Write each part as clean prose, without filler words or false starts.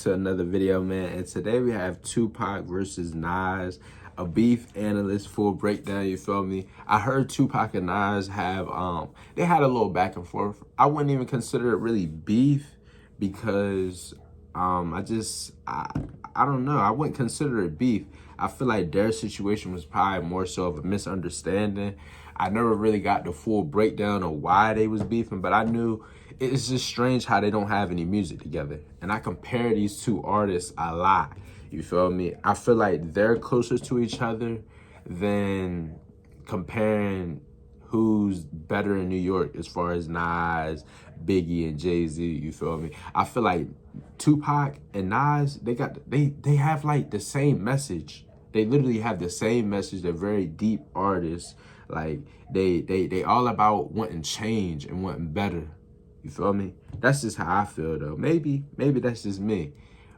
to another video, man. And today we have Tupac versus Nas, a beef analyst full breakdown, you feel me? I heard Tupac and Nas have they had a little back and forth. I wouldn't even consider it really beef because I don't know. I wouldn't consider it beef. I feel like their situation was probably more so of a misunderstanding. I never really got the full breakdown of why they was beefing, but I knew it's just strange how they don't have any music together. And I compare these two artists a lot. You feel me? I feel like they're closer to each other than comparing who's better in New York as far as Nas, Biggie, and Jay-Z. You feel me? I feel like Tupac and Nas, they have like the same message. They literally have the same message. They're very deep artists. Like they all about wanting change and wanting better. You feel me? That's just how I feel though. Maybe that's just me.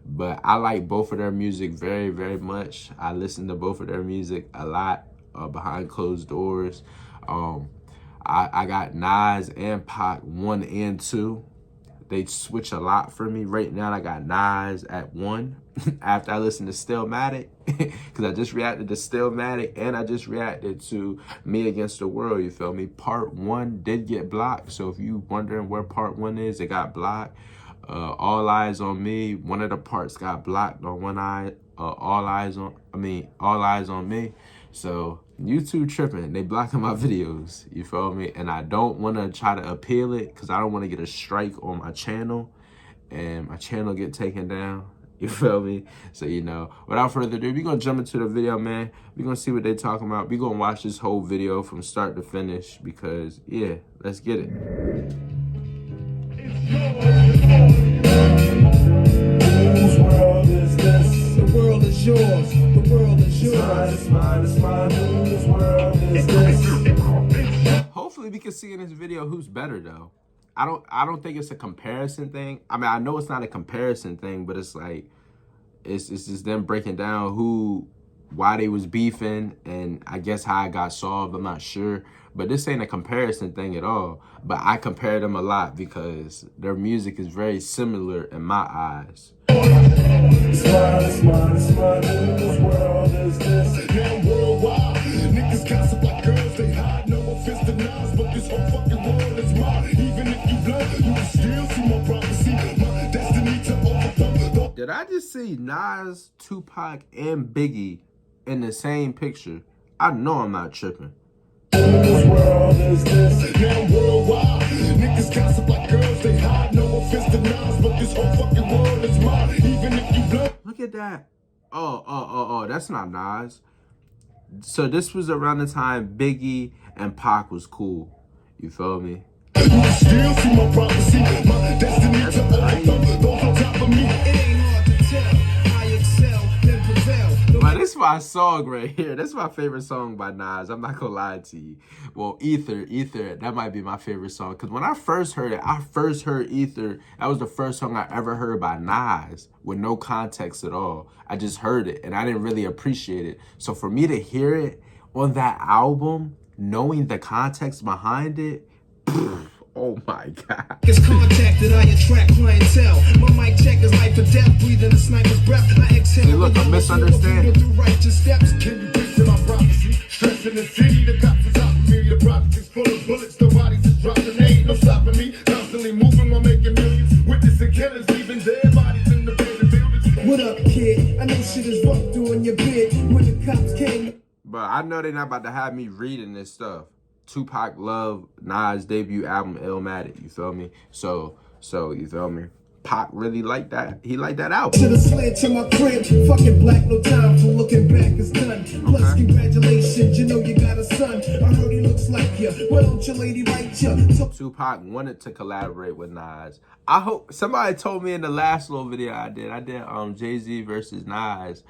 But I like both of their music very, very much. I listen to both of their music a lot behind closed doors. I got Nas and Pac 1 and 2. They switch a lot for me. Right now, I got Nas at 1 after I listened to Stillmatic, because I just reacted to Stillmatic and I just reacted to Me Against the World, you feel me? Part 1 did get blocked, so if you wondering where part 1 is, it got blocked. All Eyes on Me, one of the parts got blocked on one eye. All Eyes on Me. So YouTube tripping, they blocking my videos, you feel me? And I don't want to try to appeal it because I don't want to get a strike on my channel and my channel get taken down, you feel me? So, you know, without further ado, we're going to jump into the video, man. We're going to see what they talking about. We're going to watch this whole video from start to finish because, yeah, let's get it. Whose world is this? The world is yours. The world is yours. It's mine, it's mine, it's mine. Whose world is this? Hopefully we can see in this video who's better though. I don't think it's a comparison thing. I mean, I know it's not a comparison thing, but it's like it's just them breaking down why they was beefing, and I guess how it got solved. I'm not sure. But this ain't a comparison thing at all. But I compare them a lot because their music is very similar in my eyes. It's mine, it's mine, it's mine. Whose world is this? Now worldwide, niggas gossip like girls, they hide. No offense to Nas, but this whole fucking world is mine. Even if you blind, you can still see my prophecy. My destiny to overcome. Did I just see Nas, Tupac, and Biggie in the same picture? I know I'm not tripping. Whose world is this? Now worldwide, niggas gossip like girls, they hide. No offense to Nas, but this whole fucking world is mine. Even if you blind. Look at that. Oh, that's not Nas. So this was around the time Biggie and Pac was cool. You feel me? You still see my prophecy. My destiny to overcome. Those on top of me. It ain't hard to tell. I excel, then prevail. But this is my song right here. This is my favorite song by Nas. I'm not gonna lie to you. Well, Ether, that might be my favorite song. Because when I first heard it, I first heard Ether. That was the first song I ever heard by Nas with no context at all. I just heard it and I didn't really appreciate it. So for me to hear it on that album, knowing the context behind it, oh my God. It's contacted, I attract clientele. My mic check is life or death, breathing a sniper's breath. I exhale. See, look, a misunderstanding. Do righteous steps. Can you preach to my prophecy? Stress in the city, the cops is out for me. The project is full of bullets, the bodies is dropping. Ain't no stopping me. Constantly moving while making millions. Witnessing killers, leaving dead bodies in the abandoned buildings. What up, kid? I know shit is rough doing your bid. When the cops came. But I know they're not about to have me reading this stuff. Tupac loved Nas' debut album, Illmatic, you feel me? So you feel me? Pac really liked that. He liked that album. Should've slid to my crib. Fucking black, no time for looking back, it's done. Plus, congratulations, you know you got a son. I heard he looks like you. Why don't your lady write you? Tupac wanted to collaborate with Nas. I hope somebody told me in the last little video I did Jay-Z versus Nas.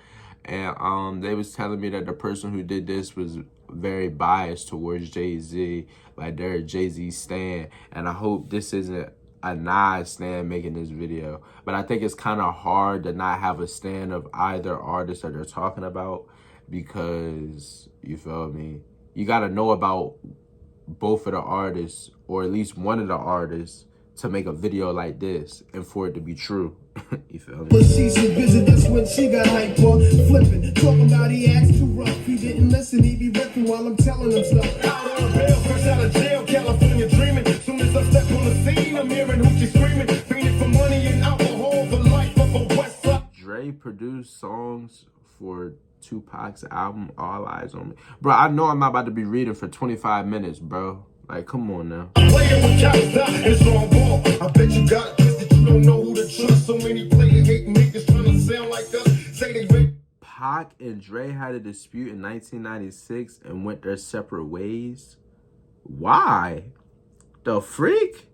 And they was telling me that the person who did this was very biased towards Jay-Z, like they're a Jay-Z stan. And I hope this isn't a Nas stan making this video. But I think it's kind of hard to not have a stan of either artist that they're talking about because, you feel me, you got to know about both of the artists or at least one of the artists to make a video like this and for it to be true. You feel me? But she should visit us when she got hyper, flipping, talking about he acts too rough. He didn't listen, he be ripping while I'm telling him stuff. Out on bail, fresh out of jail, California dreaming. Soon as I step on the scene, I'm hearing hoochie screaming, fiending for money and alcohol, the life of a West Side. Dre produced songs for Tupac's album All Eyes on Me. Bro, I know I'm not about to be reading for 25 minutes, bro. Like, come on now. Playing with cowards out and strong ball. I bet you got it twisted, you don't know who to trust. So many player hating niggas trying to sound like us. Say they ready. Pac and Dre had a dispute in 1996 and went their separate ways. Why? The freak?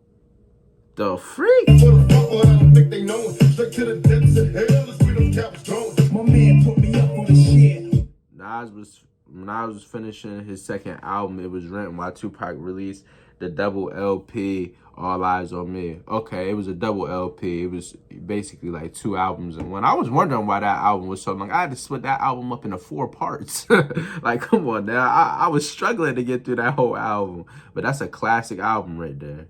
The freak? For the fuck, but I don't think they know it. Straight to the depths of hell is where them cowards going. My man put me up on the shit. When I was finishing his second album, it was Rent, while Tupac released the double LP, All Eyes on Me. Okay, it was a double LP. It was basically like 2 albums in one. I was wondering why that album was so long. I had to split that album up into 4 parts. Like, come on now. I was struggling to get through that whole album. But that's a classic album right there.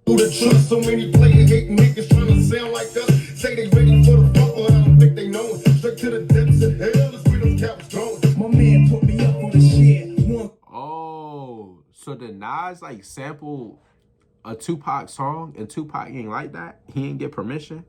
Who to trust? So many player hating niggas trying to sound like us. Say they ready for the fuck, but I don't think they know it. Straight to the depths of hell is where them cowards going. My man put me up on the shit. Oh, so did Nas like sample a Tupac song and Tupac ain't like that? He didn't get permission?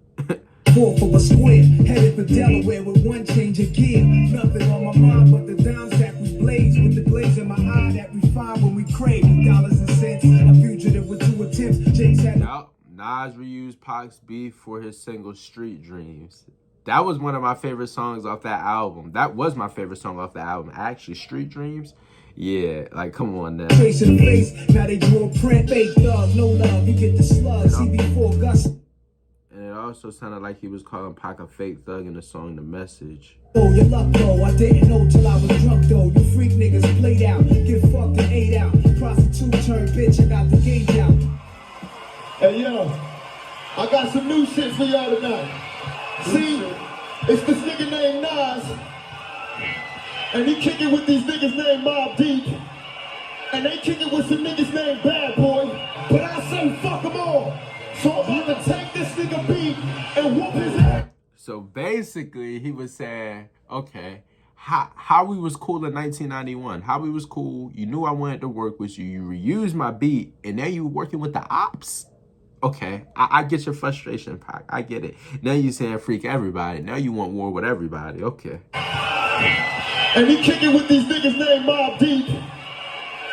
Fourth of a square, headed for Delaware with one change of gear. Nothing on my mind but the downs that we blaze, with the glaze in my eye that we find when we crave dollars and cents. A fugitive with 2 attempts. Jake's had Nas reused Pac's beef for his single Street Dreams. That was one of my favorite songs off that album. That was my favorite song off the album. Actually, Street Dreams. Yeah, like, come on now. Tracing the face, now they draw a print. Fake thug, no love, you get the slugs. CB4 Gus. And it also sounded like he was calling Pac a fake thug in the song The Message. Oh, your luck though, I didn't know till I was drunk though. You freak niggas played out, get fucked and ate out. Prostitute turned bitch, I got the gauge out. Hey yo, I got some new shit for y'all tonight. See, it's this nigga named Nas, and he kicking with these niggas named Mobb Deep, and they kicking with some niggas named Bad Boy, but I say fuck them all. So I'm about to take this nigga beat and whoop his ass. So basically, he was saying, okay, how we was cool in 1991, how we was cool, you knew I wanted to work with you, you reused my beat, and now you working with the ops? Okay, I get your frustration, Pac. I get it. Now you saying freak everybody. Now you want war with everybody. Okay. And he kicking with these niggas named Mobb Deep,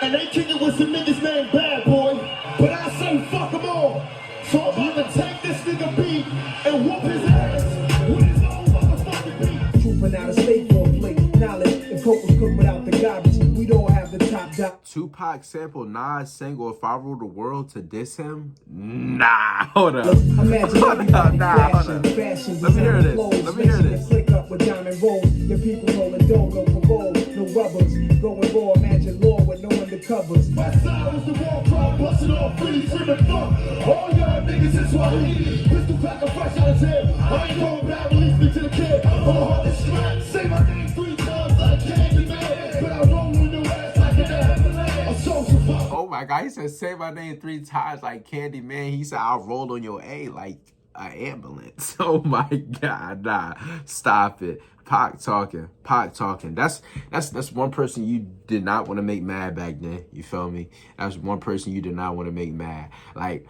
and they kicking with some niggas named Bad Boy, but I say fuck them all. So I'm about to take this nigga beat and whoop his ass with his own motherfucking beat. Trooping out of state for a plate. Knowledge, if coke was cooked without the garbage, we don't have the top dot. Tupac sampled Nas' single If I Rule the World to diss him? Nah, hold up. Imagine everybody fashion, Let me hear this. clothes, Let me hear this. Click up with diamond rolls. Your people holding dough, no parole, no rubbers. Going raw, imagine law with no undercovers. West side was the wall crowd busting off, really screaming fuck. All y'all niggas is Swahili. Pistol pack of fresh out of jail. I ain't going back, release me to the kid. I'm a hard strap. Say my name 3 times like Candyman, but I roll with your ass like an ambulance. A social pop. Oh my God, he said, say my name 3 times like Candyman. He said, I'll roll on your A like an ambulance. Oh my God, nah, stop it. Pac talking. That's one person you did not want to make mad back then. You feel me? That's one person you did not want to make mad. Like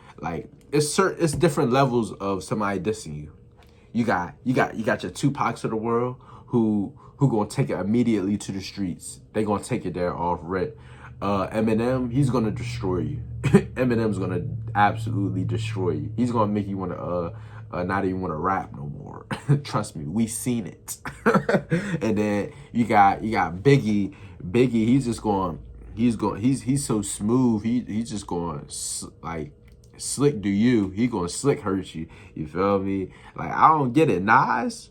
it's different levels of somebody dissing you. You got your Tupacs of the world who gonna take it immediately to the streets. They gonna take it there off rip. Eminem, he's gonna destroy you. Eminem's gonna absolutely destroy you. He's gonna make you wanna not even wanna rap no more. Trust me, we seen it. And then you got Biggie. He's so smooth. He's just going like slick do you. He gonna slick hurt you. You feel me? Like, I don't get it. Nas,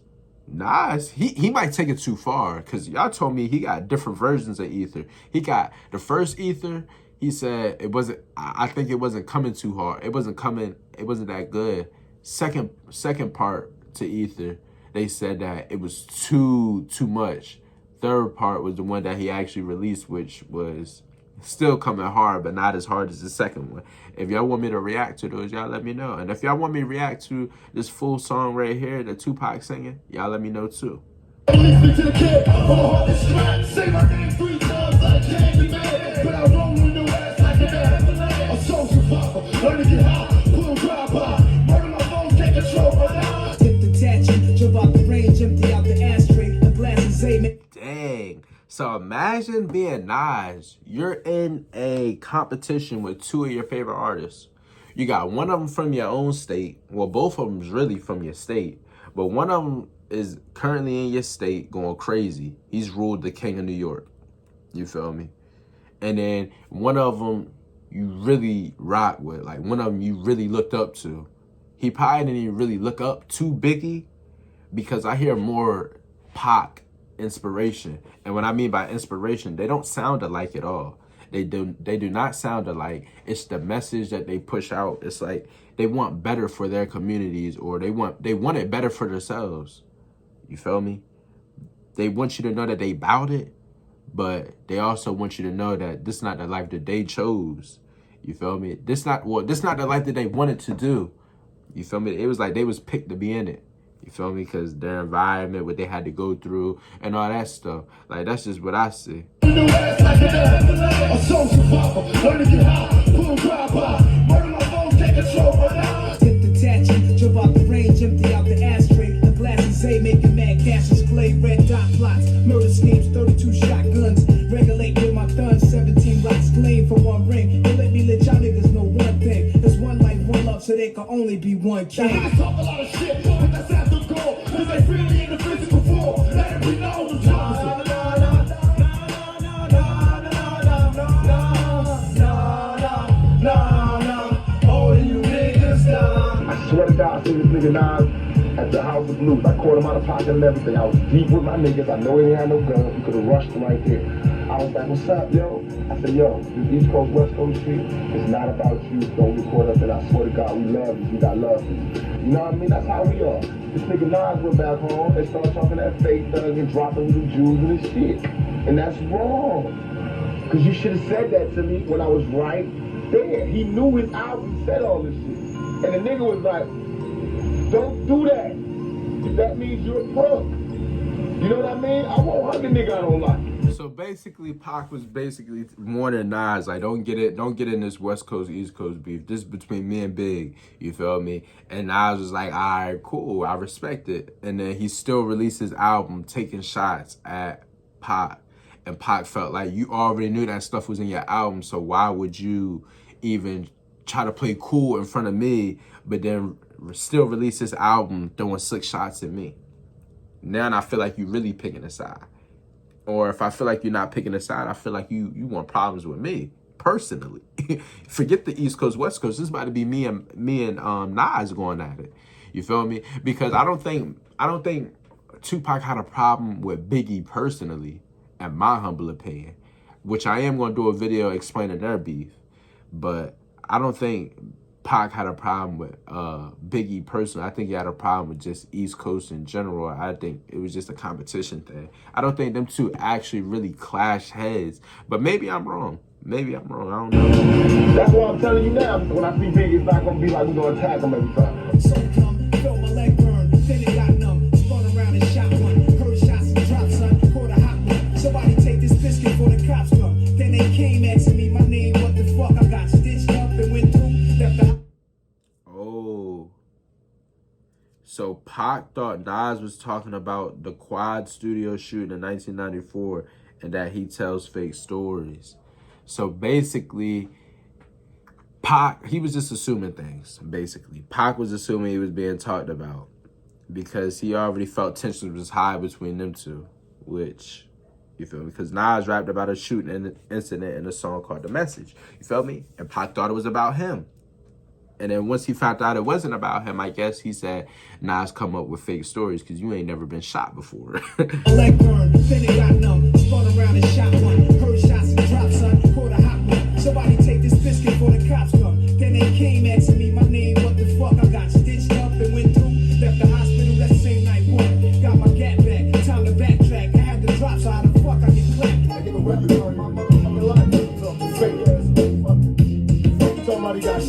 he might take it too far, because y'all told me he got different versions of Ether. He got the first Ether, he said it wasn't, I think it wasn't coming too hard. It wasn't that good. Second part to Ether, they said that it was too much. Third part was the one that he actually released, which was Still coming hard, but not as hard as the second one. If y'all want me to react to those, y'all let me know. And if y'all want me to react to this full song right here that Tupac singing, y'all let me know too. Listen to the kid, say my name 3 times like Candyman, but I roll in your ass like a man. A social popper, learn to get high, pull drive by, murder my phone, take control of my Tip the tattoo, jump out the range, empty out the ashtray, the glasses aiming. Dang. So imagine being Nas. You're in a competition with 2 of your favorite artists. You got one of them from your own state. Well, both of them is really from your state. But one of them is currently in your state going crazy. He's ruled the king of New York. You feel me? And then one of them you really rock with. Like one of them you really looked up to. He probably didn't even really look up to Biggie because I hear more Pac inspiration. And what I mean by inspiration, they don't sound alike at all. They do not sound alike. It's the message that they push out. It's like they want better for their communities, or they want it better for themselves. You feel me? They want you to know that they bout it, but they also want you to know that this is not the life that they chose. You feel me? This not the life that they wanted to do. You feel me? It was like they was picked to be in it. You feel me? Because their environment, what they had to go through, and all that stuff. Like, that's just what I see. a social popper, learn to get high, pull drive by, murder my phone, take control of my Tip the tattoo, jump out the range, empty out the ashtray, the glasses A, making mad Cassius Clay, red dot plots, murder schemes, 32 shotguns, regulate with my thuns, 17 rocks gleam for one ring. Don't let me let y'all niggas know one thing. There's one life, one love, so there can only be one I king. talk a lot of shit, but that's after goal, cause they really in the physical form. Let it be known the opposite. I swear to God, I seen this nigga Nas at the House of Blues. I caught him out of pocket and everything. I was deep with my niggas. I know he ain't had no gun. We could have rushed him right there. I was like, what's up, yo? I said, yo, this East Coast, West Coast shit, it's not about you. Don't get caught up in it. I swear to God, we love you. We got love for you. You know what I mean? That's how we are. This nigga Nas went back home and started talking that fake thug and dropping little jewels and his shit. And that's wrong. Because you should have said that to me when I was right there. He knew his album said all this shit. And the nigga was like, don't do that. That means you're a punk. You know what I mean? I won't hug a nigga I don't like. So basically, Pac was basically more than Nas. Like, don't get in this West Coast, East Coast beef. This is between me and Big. You feel me? And Nas was like, all right, cool. I respect it. And then he still released his album taking shots at Pac. And Pac felt like you already knew that stuff was in your album, so why would you even try to play cool in front of me, but then still release this album throwing slick shots at me? Now I feel like you really picking a side. Or if I feel like you're not picking a side, I feel like you want problems with me personally. Forget the East Coast, West Coast. This is about to be me and Nas going at it. You feel me? Because I don't think Tupac had a problem with Biggie personally, in my humble opinion, which I am going to do a video explaining their beef. But I don't think Pac had a problem with Biggie personally. I think he had a problem with just East Coast in general. I think it was just a competition thing. I don't think them two actually really clash heads. But maybe I'm wrong. Maybe I'm wrong. I don't know. That's why I'm telling you now. When I see Big, it's not going to be like we're going to attack him every time. So come, felt my leg burn, then it got numb, spun around and shot one, heard shots and dropped, son, caught a hot one. Somebody take this biscuit before the cops come. Then they came asking me my name, what the fuck? I got stitched up and went through, left the... Oh. So Pac thought Nas was talking about the Quad Studio shoot in 1994 and that he tells fake stories. So basically, Pac, he was just assuming things, basically. Pac was assuming he was being talked about because he already felt tension was high between them two, which, you feel me? Because Nas rapped about a shooting incident in a song called The Message. You feel me? And Pac thought it was about him. And then once he found out it wasn't about him, I guess he said, Nas come up with fake stories because you ain't never been shot before. leg burn, then it got numb, spun around and shot one, heard shots and dropped, son, caught a hot one. Somebody take this biscuit before the cops come. Then they came asking me my name, what the fuck? I got stitched up and went through, left the hospital that same night. One, got my gat back, time to backtrack. I had to drop, so how the fuck I get clapped? I get a record on my motherfucking life.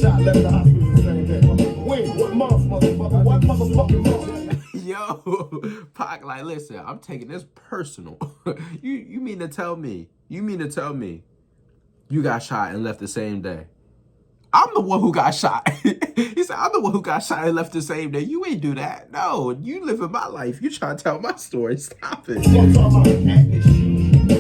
shot, left the hospital the same day. When? What month, motherfucker? What motherfucking month? Yo, Pac, like, listen, I'm taking this personal. You mean to tell me? You mean to tell me you got shot and left the same day? I'm the one who got shot. He said, I'm the one who got shot and left the same day. You ain't do that. No, you living my life. You trying to tell my story. Stop it.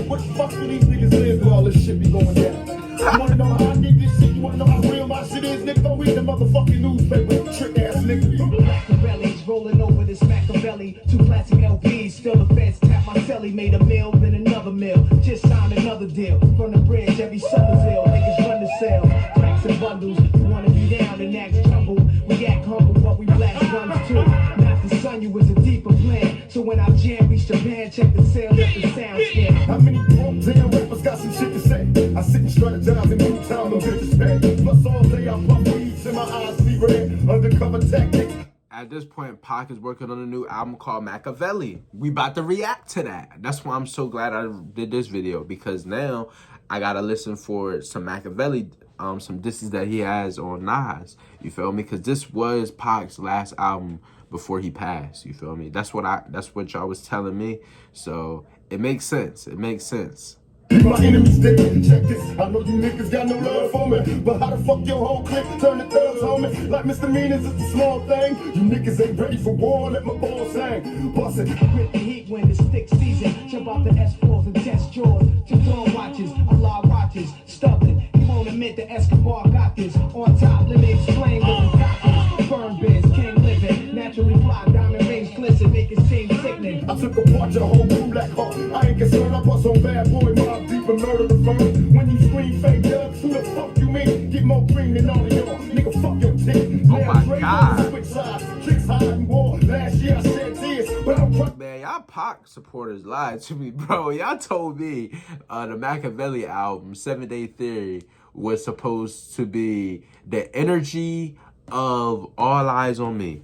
What the fuck do these niggas live while all this shit be going down? You wanna know how I did this shit? You wanna know how real my shit is? Nigga, don't read the motherfucking newspaper, trick ass nigga. Macavelli's rolling over this Macavelli. 2 classic LPs, still the feds tap my celly. Made a mill, then another mill. Just signed another deal. From the bridge, every summer's ill. Niggas run the sales, cracks and bundles. You wanna be down in next jungle. We act humble, but we blast guns too. Not to son you was a deeper plan. So when I jam, reach Japan, check the sales at the sound scan. How many broke down rappers got some shit to say? I sit and strategize and move town, them bitches pay. Plus all day I puff weeds and my eyes see red. Undercover tactics. At this point, Pac is working on a new album called Macavelli. We about to react to that. That's why I'm so glad I did this video, because now I gotta listen for some Macavelli, some disses that he has on Nas. You feel me? Because this was Pac's last album before he passed. You feel me? That's what y'all was telling me. So it makes sense. It makes sense. My enemies dead, check this. I know you niggas got no love for me, but how the fuck your whole clique turn the thugs on me? Like misdemeanors, it's a small thing. You niggas ain't ready for war, let my balls hang. Bust it. Grip the heat when it's thick season. Jump out the S4s and test jaws. Teflon watches, Allah watches. Stubborn, he won't admit the Escobar got this. On top, let me explain what we got this. Burn biz, king living. Naturally fly, diamond rings glisten, make it seem sickening. I took apart your whole crew like heart. I ain't concerned, I bust on bad boy, mob deep and murder the firm. When you scream fake thugs, who the fuck you mean? Get more green than all of y'all. Nigga, fuck your dick. Oh my God. Switch sides, tricks hiding war. Last year I shed tears, but I'm crying. Man, y'all Pac supporters lied to me, bro. Y'all told me the Macavelli album, 7 Day Theory, was supposed to be the energy of All Eyes on Me,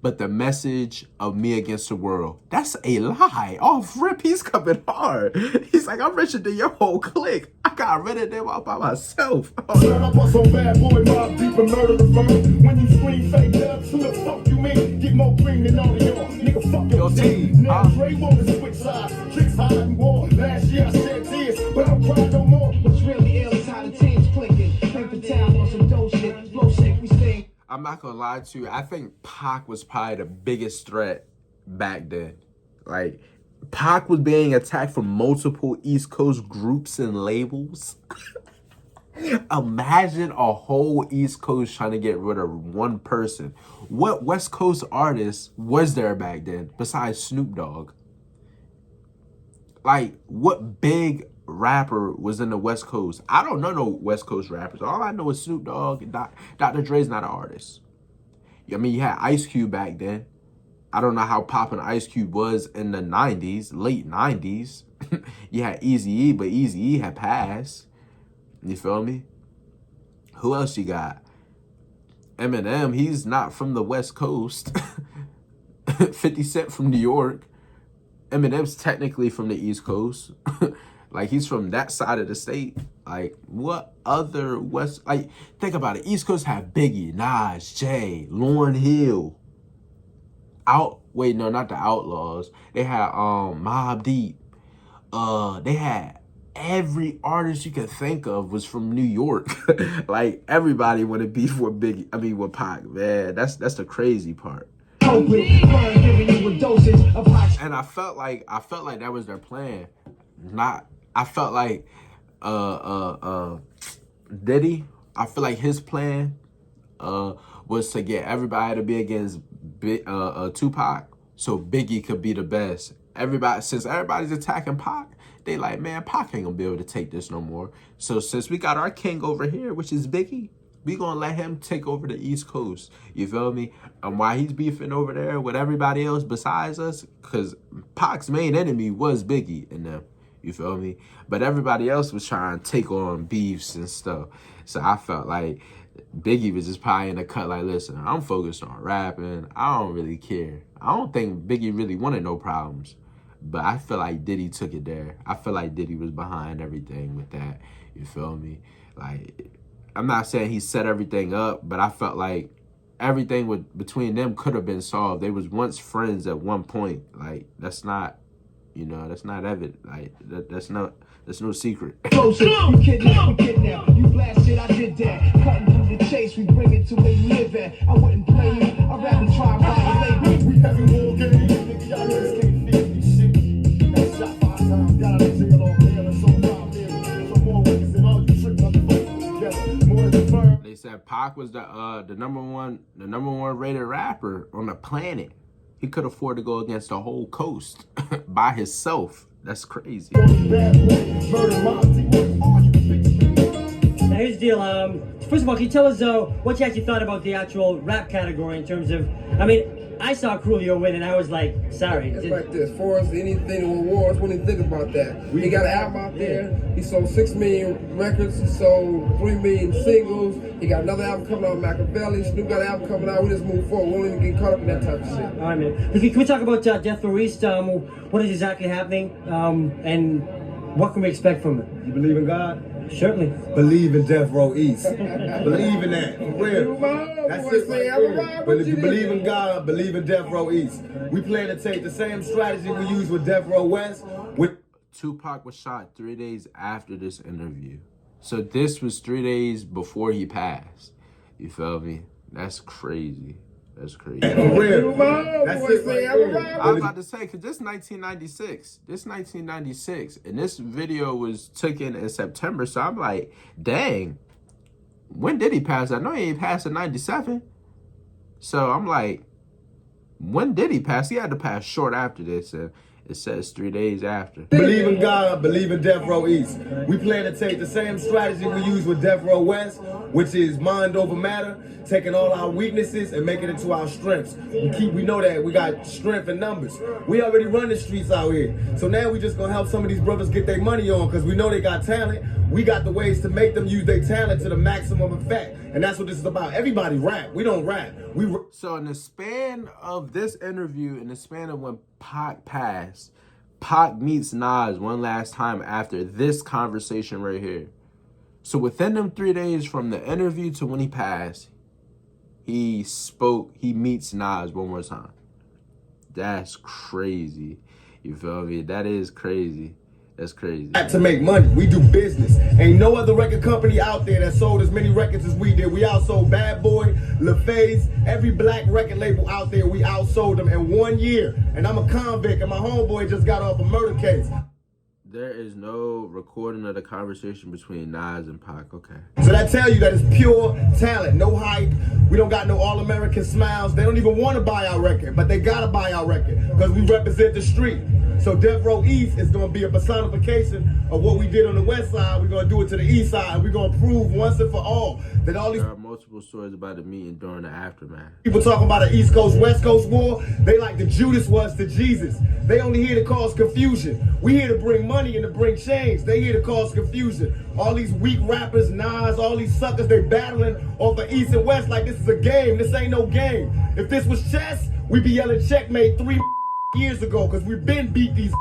but the message of Me Against the World. That's a lie. Off rip, he's coming hard. He's like, I'm richer than your whole clique. I got rid of them all by myself. Turn up on some bad boy, mob deep and murder the firm. When you scream fake thugs, who the fuck you mean? Get more green than all of y'all. Nigga, fuck your team. Now Dre wanna switch sides, tricks hiding war. Last year I shed tears, but I'm crying no more. What's really ill is how the team's clicking. Think the town on some dope shit. Flow shake, we sing. I'm not gonna lie to you. I think Pac was probably the biggest threat back then. Like, Pac was being attacked from multiple East Coast groups and labels. Imagine a whole East Coast trying to get rid of one person. What West Coast artist was there back then besides Snoop Dogg? Like, what big rapper was in the West Coast? I don't know no West Coast rappers. All I know is Snoop Dogg. Dr. Dre's not an artist. I mean, you had Ice Cube back then. I don't know how poppin' Ice Cube was in the 90s, late 90s. You had Eazy-E, but Eazy-E had passed. You feel me? Who else you got? Eminem, he's not from the West Coast. 50 Cent from New York. Eminem's technically from the East Coast. Like, he's from that side of the state. Like, what other West... Like, think about it. East Coast have Biggie, Nas, Jay, Lauryn Hill. Wait, no, not the Outlaws. They had Mobb Deep. They had every artist you could think of was from New York. Like, everybody wanted beef with Biggie. I mean, with Pac, man. That's the crazy part. And I felt like that was their plan. I felt like Diddy, I feel like his plan was to get everybody to be against Tupac, so Biggie could be the best. Since everybody's attacking Pac, they like, man, Pac ain't gonna be able to take this no more. So since we got our king over here, which is Biggie, we gonna let him take over the East Coast. You feel me? And why he's beefing over there with everybody else besides us, because Pac's main enemy was Biggie and them. You feel me? But everybody else was trying to take on beefs and stuff. So I felt like Biggie was just probably in the cut like, listen, I'm focused on rapping. I don't really care. I don't think Biggie really wanted no problems. But I feel like Diddy took it there. I feel like Diddy was behind everything with that. You feel me? Like, I'm not saying he set everything up, but I felt like everything between them could have been solved. They was once friends at one point. Like, that's not, that's not evident. Like, that's no secret. Closer, you kidnap, we kidnap. You blast shit, I did that. Cutting through the chase, we bring it to where you live at. I wouldn't blame you, I'd rather try and violate. We having war games, nigga, y'all just can't feel me shit. That shot 5 times, got out of jail on bail, and so proud, nigga. Some more wickets than all you trick motherfuckers together. More than firm. They said Pac was the number one rated rapper on the planet. He could afford to go against the whole coast by himself. That's crazy. Now here's the deal. First of all, can you tell us what you actually thought about the actual rap category in terms of, I mean, I saw Coolio win and I was like, sorry. It's like this. For us, anything with awards, when you think about that. He got an album out there. He sold 6 million records. He sold 3 million singles. He got another album coming out, Macavelli. Snoop got an album coming out. We just move forward. We don't even get caught up in that type of shit. All right, man. Can we talk about Death Row East? What is exactly happening? And what can we expect from it? You believe in God? Certainly. Believe in Death Row East. Believe in that. For real. That's it right there. But if you believe in God, believe in Death Row East. We plan to take the same strategy we use with Death Row West. Tupac was shot 3 days after this interview. So this was 3 days before he passed. You feel me? That's crazy. That's crazy. For real. That's it right there. I was about to say, because this 1996, and this video was taken in September, so I'm like, dang, when did he pass? I know he ain't passed in 97. So I'm like, when did he pass? He had to pass short after this, and it says 3 days after. Believe in God, believe in Death Row East. We plan to take the same strategy we use with Death Row West, which is mind over matter, taking all our weaknesses and making it into our strengths. We know that we got strength in numbers. We already run the streets out here. So now we just gonna help some of these brothers get their money on because we know they got talent. We got the ways to make them use their talent to the maximum effect. And that's what this is about. Everybody rap. We don't rap. So in the span of this interview, in the span of when Pac passed, Pac meets Nas one last time after this conversation right here. So within them 3 days from the interview to when he passed, he meets Nas one more time. That's crazy. You feel me? That is crazy. That's crazy. To make money, we do business. Ain't no other record company out there that sold as many records as we did. We outsold Bad Boy, LaFace, every black record label out there. We outsold them in 1 year. And I'm a convict, and my homeboy just got off a murder case. There is no recording of the conversation between Nas and Pac. Okay. So that tell you that it's pure talent, no hype. We don't got no all-American smiles. They don't even want to buy our record, but they gotta buy our record because we represent the street. So Death Row East is gonna be a personification of what we did on the West Side. We're gonna do it to the East Side, and we're gonna prove once and for all that all these. There are multiple stories about the meeting during the aftermath. People talking about an East Coast, West Coast war, they like the Judas was to Jesus. They only here to cause confusion. We here to bring money and to bring change. They here to cause confusion. All these weak rappers, Nas, all these suckers, they battling off the East and West like this is a game. This ain't no game. If this was chess, we'd be yelling checkmate 3 years ago because we've been beat these.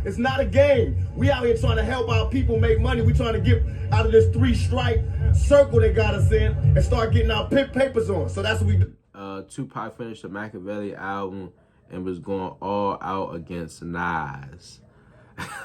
It's not a game. We out here trying to help our people make money. We trying to get out of this 3-stripe circle they got us in and start getting our papers on. So that's what we do. Tupac finished the Macavelli album and was going all out against Nas.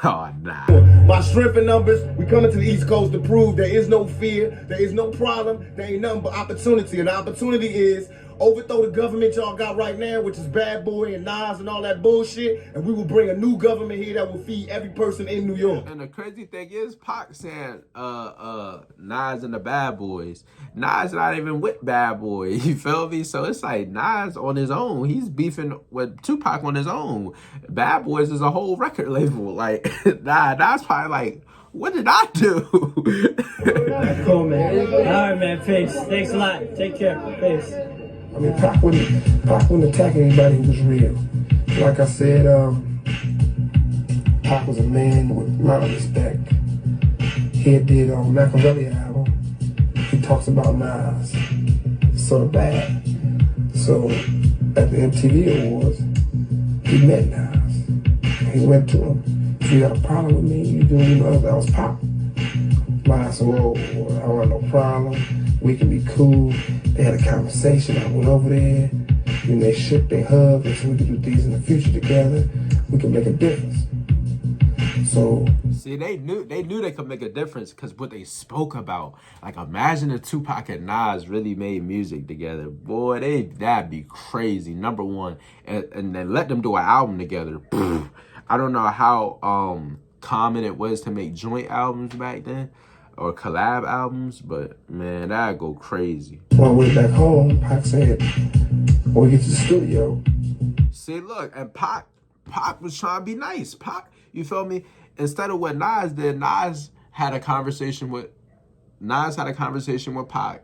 Oh, nah. By strength and numbers, we coming to the East Coast to prove there is no fear, there is no problem, there ain't nothing but opportunity. And the opportunity is overthrow the government y'all got right now, which is Bad Boy and Nas and all that bullshit, and we will bring a new government here that will feed every person in New York. And the crazy thing is, Pac saying Nas and the Bad Boys. Nas not even with Bad Boy, you feel me? So it's like Nas on his own. He's beefing with Tupac on his own. Bad Boys is a whole record label. Like, Nas probably like, what did I do? Cool, man. All right, man. Peace. Thanks a lot. Take care. Peace. I mean, Pac wouldn't attack anybody who was real. Like I said, Pac was a man with a lot of respect. He did on Macavelli album. He talks about Nas. It's sort of bad. So at the MTV Awards, he met Nas. He went to him. If you got a problem with me, you know that was Pac. I said, whoa, I don't have no problem. We can be cool. They had a conversation. I went over there. And they shook, they hugged, and said we could do things in the future together. We can make a difference. So see, they knew they could make a difference because what they spoke about. Like, imagine if Tupac and Nas really made music together. Boy, that'd be crazy. Number one, and then let them do an album together. I don't know how common it was to make joint albums back then or collab albums, but man, that'd go crazy. when I went back home, Pac said, "When we get to the studio." See, look, and Pac was trying to be nice. Pac, you feel me? Instead of what Nas did, Nas had a conversation with Pac,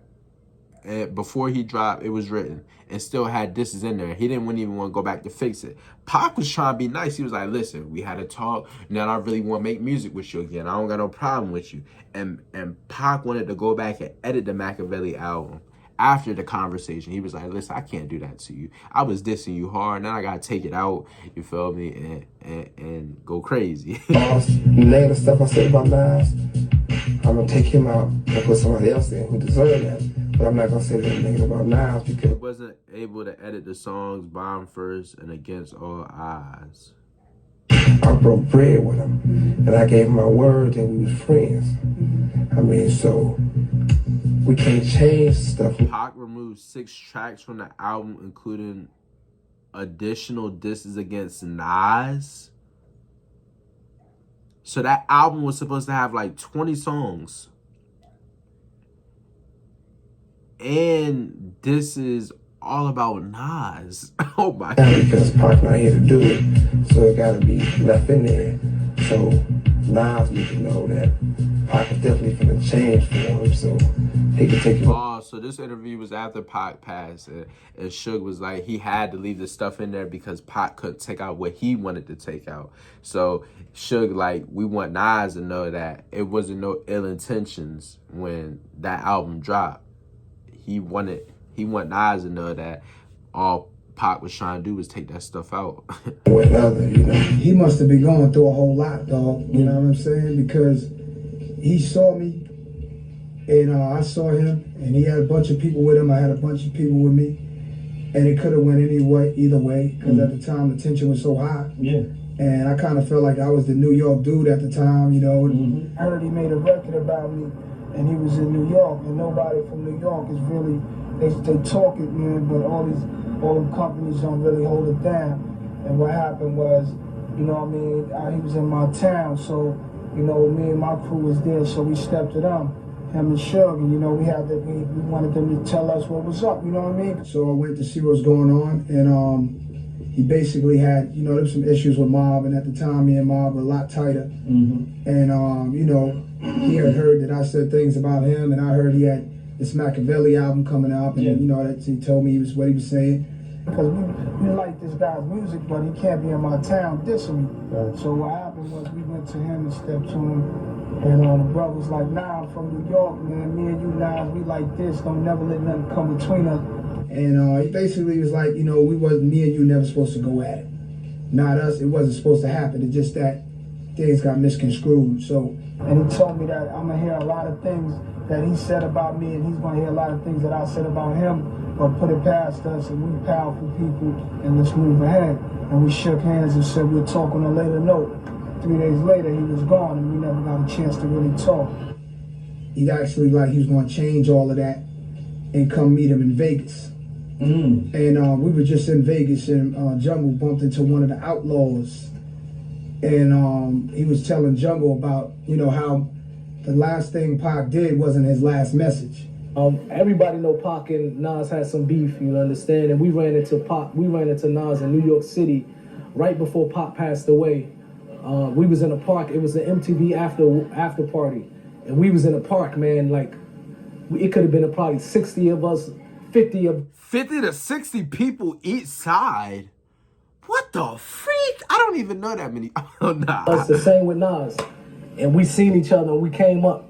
and before he dropped, it was written, and still had disses in there. He wouldn't even want to go back to fix it. Pac was trying to be nice. He was like, "Listen, we had a talk. Now I really want to make music with you again. I don't got no problem with you." And Pac wanted to go back and edit the Macavelli album. After the conversation, he was like, "Listen, I can't do that to you. I was dissing you hard. Now I gotta take it out. You feel me? And go crazy." Name the stuff I said about Nas, I'm gonna take him out and put somebody else in who deserves that. But I'm not gonna say that negative about Nas because He wasn't able to edit the songs "Bomb First" and "Against All Odds." I broke bread with him, and I gave him my word that we was friends. I mean, so we can't change stuff. Pac removed 6 tracks from the album, including additional disses against Nas. So that album was supposed to have like 20 songs. And this is all about Nas. Oh my God. Because Pac not here to do it, so it gotta be left in there. So Nas need to know that Pac is definitely finna change for him, so he can take it. Oh, so this interview was after Pac passed, and Suge was like, he had to leave the stuff in there because Pac couldn't take out what he wanted to take out. So Suge, like, we want Nas to know that it wasn't no ill intentions when that album dropped. He want Nas to know that all Pac was trying to do was take that stuff out. With another, you know. He must have been going through a whole lot, dog. You know what I'm saying? Because he saw me, and I saw him, and he had a bunch of people with him. I had a bunch of people with me, and it could have went either way. Because at the time the tension was so high. Yeah. And I kind of felt like I was the New York dude at the time, you know. I heard he made a record about me, and he was in New York, and nobody from New York is really. They talk it, man, but all them companies don't really hold it down. And what happened was, you know what I mean, he was in my town, so, you know, me and my crew was there, so we stepped it up, him and Suge, and, you know, we wanted them to tell us what was up, you know what I mean? So I went to see what was going on, and he basically had, you know, there was some issues with Mob, and at the time, me and Mob were a lot tighter. And, you know, he had heard that I said things about him, and I heard he had this Macavelli album coming out, and, you know, that he told me what he was saying. Because we like this guy's music, but he can't be in my town dissing me. Right. So what happened was we went to him and stepped to him, and the brother was like, "Nah, I'm from New York, man. Me and you guys, we like this. Don't never let nothing come between us." And he basically was like, you know, me and you never supposed to go at it. Not us. It wasn't supposed to happen. It's just that things got misconstrued. So, and he told me that I'm gonna hear a lot of things that he said about me, and he's gonna hear a lot of things that I said about him. But put it past us, and we powerful people, and let's move ahead. And we shook hands and said we'll talk on a later note. 3 days later, he was gone, and we never got a chance to really talk. He actually, like, he was going to change all of that and come meet him in Vegas. And we were just in Vegas, and Jungle bumped into one of the outlaws. And he was telling Jungle about, you know, how the last thing Pac did wasn't his last message. Everybody know Pac and Nas had some beef, you understand? And we ran into Nas in New York City right before Pac passed away. We was in a park. It was an MTV after party, and we was in a park, man. Like, it could have been probably 60 of us, 50 to 60 people each side. What the freak? I don't even know that many. Oh, nah. Us the same with Nas, and we seen each other, and we came up.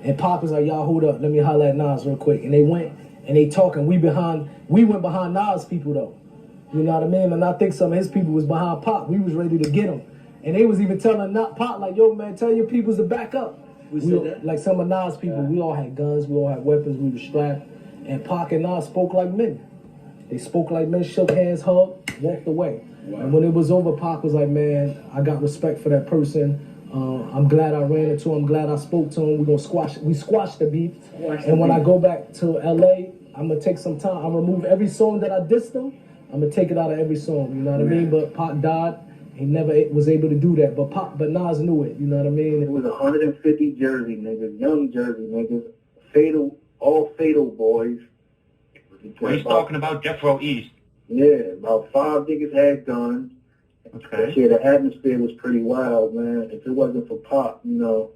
And Pac was like, "Y'all hold up, let me holler at Nas real quick." And they went and they talking. We went behind Nas people though. You know what I mean? And I think some of his people was behind Pac. We was ready to get him. And they was even telling Pac like, "Yo man, tell your peoples to back up." like some of Nas people, we all had guns, we all had weapons, we were strapped. And Pac and Nas spoke like men. They spoke like men, shook hands, hugged, walked away. Wow. And when it was over, Pac was like, man, I got respect for that person. I'm glad I ran into him. I'm glad I spoke to him. We squashed the beef. And when I go back to LA, I'm gonna take some time. I'm gonna remove every song that I dissed him. I'm gonna take it out of every song. You know what I mean? But Pac died. He never was able to do that. But Nas knew it. You know what I mean? It was 150 Jersey niggas, young Jersey niggas, all fatal boys. Well, he's talking about Death Row East. Yeah, about 5 niggas had guns. Okay. Yeah, the atmosphere was pretty wild, man. If it wasn't for Pop, you know,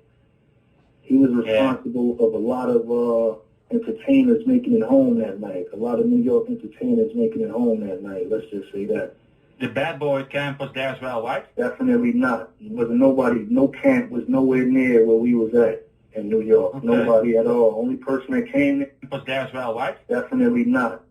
he was responsible of a lot of entertainers making it home that night. A lot of New York entertainers making it home that night. Let's just say that. The Bad Boy camp was there as well, right? Definitely not. It wasn't nobody. No camp was nowhere near where we was at in New York. Okay. Nobody at all. Only person that came was there as well, right? Definitely not.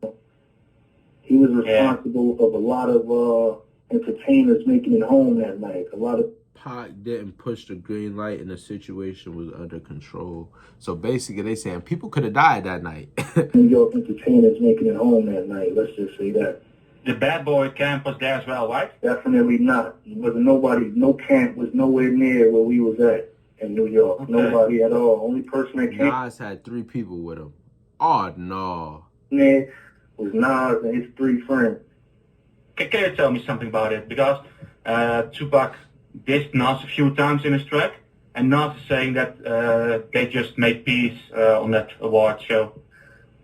He was responsible of a lot of entertainers making it home that night. A lot of Pac didn't push the green light and the situation was under control. So basically they saying people could have died that night. New York entertainers making it home that night. Let's just say that. The Bad Boy camp was there as well, right? Definitely not. It wasn't nobody. No camp was nowhere near where we was at in New York. Okay. Nobody at all. Only person that came. Nas had 3 people with him. Oh no. Man, was Nas and his 3 friends. Can you tell me something about it? Because Tupac dissed Nas a few times in his track, and Nas is saying that they just made peace on that award show.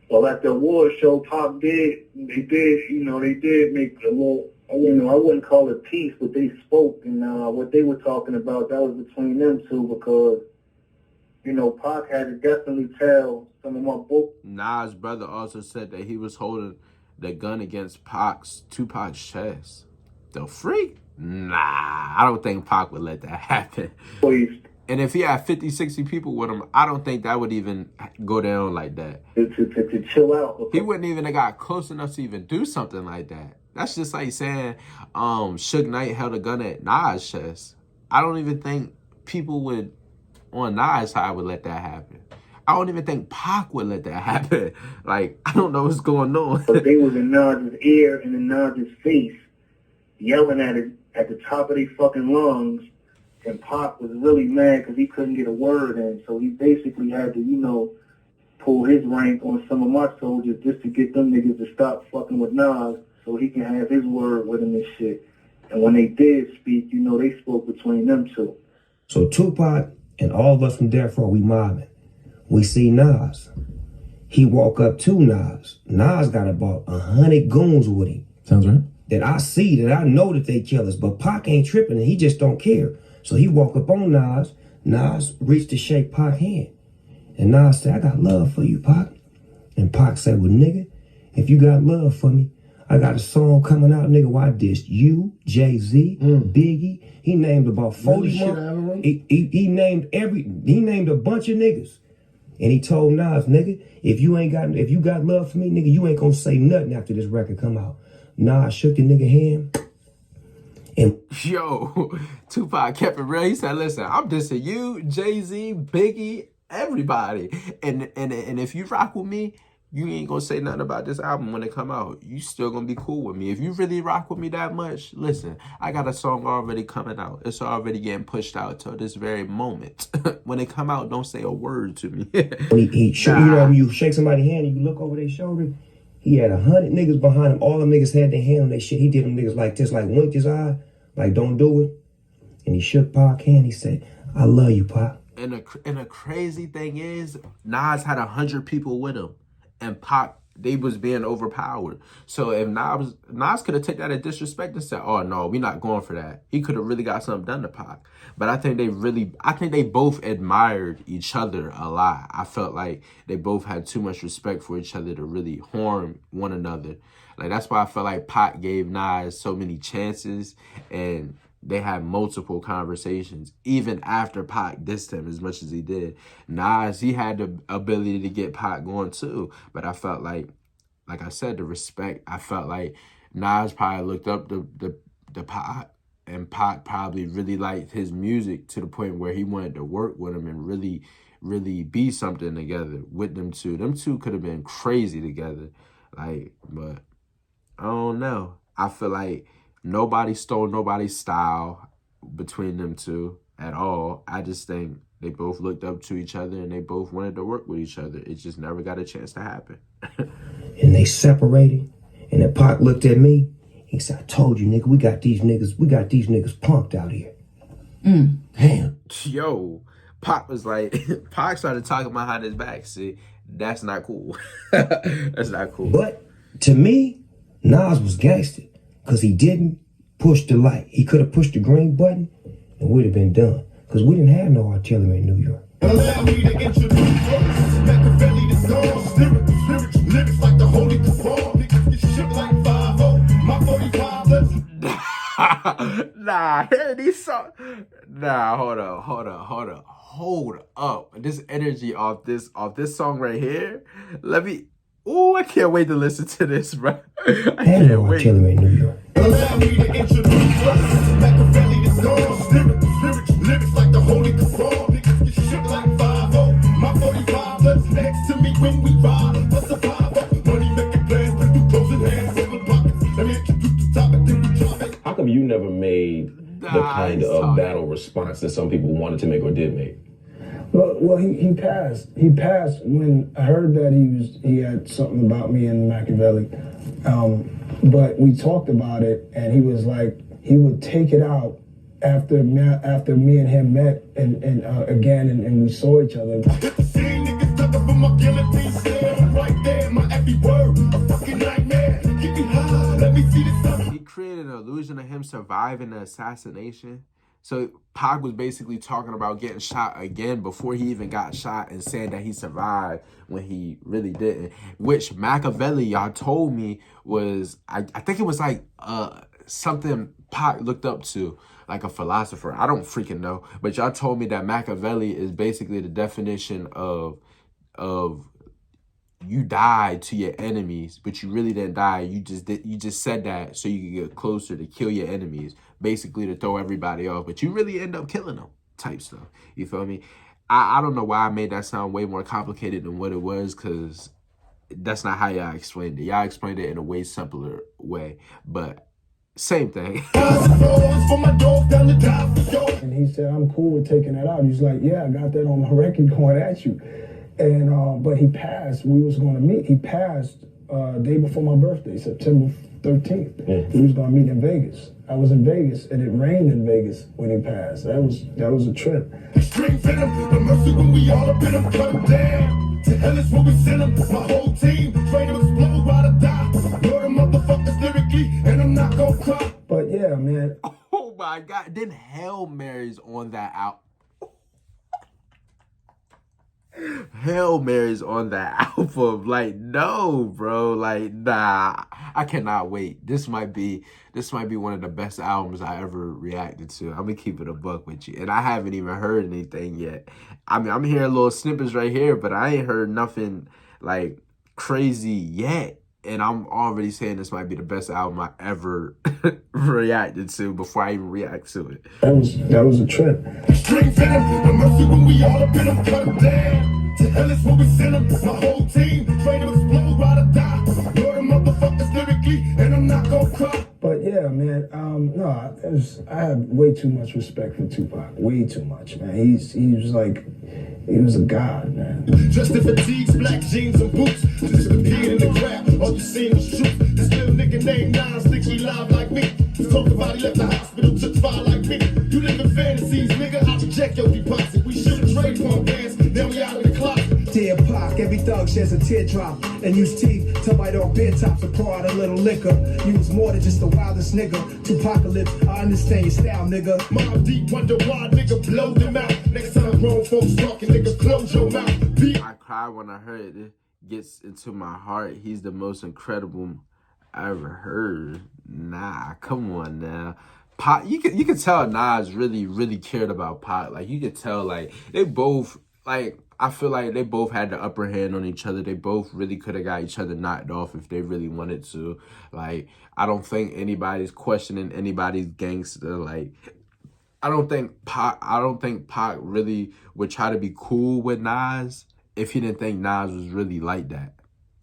Well, at the award show, Pop did make a little, I wouldn't call it peace, but they spoke, and what they were talking about, that was between them two, because, Pac had to definitely tell some of my books. Nas' brother also said that he was holding the gun against Tupac's chest. The freak? Nah, I don't think Pac would let that happen. And if he had 50, 60 people with him, I don't think that would even go down like that. To chill out. He wouldn't even have got close enough to even do something like that. That's just like saying Suge Knight held a gun at Nas' chest. I don't even think people on Nas' side would let that happen. I don't even think Pac would let that happen. Like, I don't know what's going on. But they was in Nas' ear and in Nas' face, yelling at it at the top of their fucking lungs. And Pac was really mad because he couldn't get a word in. So he basically had to, pull his rank on some of my soldiers just to get them niggas to stop fucking with Nas so he can have his word with him and shit. And when they did speak, they spoke between them two. So Tupac and all of us from Death Row, we mobbing. We see Nas. He walk up to Nas. Nas got about 100 goons with him. Sounds right. That I know that they killers, but Pac ain't tripping and he just don't care. So he walk up on Nas. Nas reached to shake Pac's hand. And Nas said, I got love for you, Pac. And Pac said, well, nigga, if you got love for me, I got a song coming out, nigga, where I dissed you, Jay-Z, Biggie. He named about 40 he named a bunch of niggas. And he told Nas, nigga, if you got love for me, nigga, you ain't gonna say nothing after this record come out. Nas shook the nigga hand. And yo, Tupac kept it real. He said, listen, I'm dissing you, Jay-Z, Biggie, everybody. And if you rock with me, you ain't gonna say nothing about this album when it come out. You still gonna be cool with me. If you really rock with me that much, listen, I got a song already coming out. It's already getting pushed out till this very moment. When it come out, don't say a word to me. when when you shake somebody's hand and you look over their shoulder, he had 100 niggas behind him. All them niggas had their hand on their shit. He did them niggas like this, like winked his eye, like don't do it. And he shook Pac's hand. He said, I love you, Pac. And the crazy thing is, Nas had 100 people with him. And Pac, they was being overpowered. So if Nas could have taken that as disrespect and said, oh no, we're not going for that. He could have really got something done to Pac. But I think they both admired each other a lot. I felt like they both had too much respect for each other to really harm one another. Like, that's why I felt like Pac gave Nas so many chances, and they had multiple conversations, even after Pac dissed him as much as he did. Nas, he had the ability to get Pac going too. But I felt like I said, the respect, I felt like Nas probably looked up the Pac and Pac probably really liked his music to the point where he wanted to work with him and really be something together with them two. Them two could have been crazy together. Like, but I don't know. I feel like nobody stole nobody's style between them two at all. I just think they both looked up to each other and they both wanted to work with each other. It just never got a chance to happen. And they separated. And then Pac looked at me. He said, I told you, nigga, we got these niggas punked out here. Damn. Yo, Pac was like, Pac started talking behind his back. See, that's not cool. That's not cool. But to me, Nas was gangster because he didn't push the light. He could have pushed the green button and we'd have been done because we didn't have no artillery in New York. Allow me to introduce Macavelli, the song, lyrics like the Holy Quran. Niggas get shook like 5-0. My 45 lips. Nah, these songs. Nah, hold up. This energy off this song right here. I can't wait to listen to this, bro. I can't wait. Artillery in New York. Allow me to introduce Macavelli, the song, lyrics like the Holy Quran. Niggas get shook like 5-0. My 45 lips next to me when we ride. Plus a 5-0. Money making plans, but do closing hands in the pockets. Let me introduce the topic, then we drop it. How come you never made the kind of battle response that some people wanted to make or did make? Well, he passed. He passed when I heard that he had something about me and Macavelli. But we talked about it, and he was like, he would take it out after me and him met and again, and we saw each other. Seeing niggas talking from my guillotine stare right there, my every word, a fucking nightmare. Keep me high, let me see this stuff. He created an illusion of him surviving the assassination. So Pac was basically talking about getting shot again before he even got shot and saying that he survived when he really didn't. Which Macavelli, y'all told me was, I think it was like something Pac looked up to, like a philosopher. I don't freaking know. But y'all told me that Macavelli is basically the definition of you died to your enemies, but you really didn't die. You just said that so you could get closer to kill your enemies, basically to throw everybody off, but you really end up killing them type stuff. You feel me? I don't know why I made that sound way more complicated than what it was, because that's not how y'all explained it. Y'all explained it in a way simpler way, but same thing. And he said, I'm cool with taking that out. He's like, yeah, I got that on my record going at you. And but he passed. We was going to meet. He passed day before my birthday, September 13th. We was going to meet in Vegas. I was in Vegas, and it rained in Vegas when he passed. That was a trip. Extreme venom, the mercy when we all up in them, cut them down. To hell is where we send them. My whole team, train to explode, ride or die. Murder motherfuckers lyrically, and I'm not gonna cry. But yeah, man. Oh my God! Then Hail Mary's on that album. Hail Mary's on that album. Like, no, bro. Like, nah. I cannot wait. This might be one of the best albums I ever reacted to. I'm gonna keep it a buck with you. And I haven't even heard anything yet. I mean, I'm hearing little snippets right here, but I ain't heard nothing like crazy yet. And I'm already saying this might be the best album I ever reacted to before I even react to it. That was a trip. Extreme venom, the mercy when we all up in them, cut them down. To hell is where we send them. My whole team, train to explode, ride or die. Murder motherfuckers lyrically, and I'm not gonna cry. But yeah, man, no, I have way too much respect for Tupac. Way too much, man. He was a god, man. Dressed in fatigues, black jeans and boots. Just appeared in the crowd. All you seen was truth. This little nigga named Nas thinks he live like me. Just talk about he left the hospital, took fire like me. You live in fantasies, nigga. I reject your deposit. We should've traded pump bands. Now we out in the closet. Dear Pac, every thug shares a teardrop and use teeth to bite off beer tops and pour out a little liquor. You was more than just the wildest nigga. Tupacalypse, I understand your style, nigga. Mob deep, wonder why, nigga, blow them out. Next time grown folks talking, nigga, close your mouth. I cry when I heard it. Gets into my heart. He's the most incredible I ever heard. Nah, come on now. Pac, you could tell Nas really cared about Pac. Like, you could tell, like, they both, like, I feel like they both had the upper hand on each other. They both really could have got each other knocked off if they really wanted to. Like, I don't think anybody's questioning anybody's gangster. Like, I don't think Pac really would try to be cool with Nas if he didn't think Nas was really like that.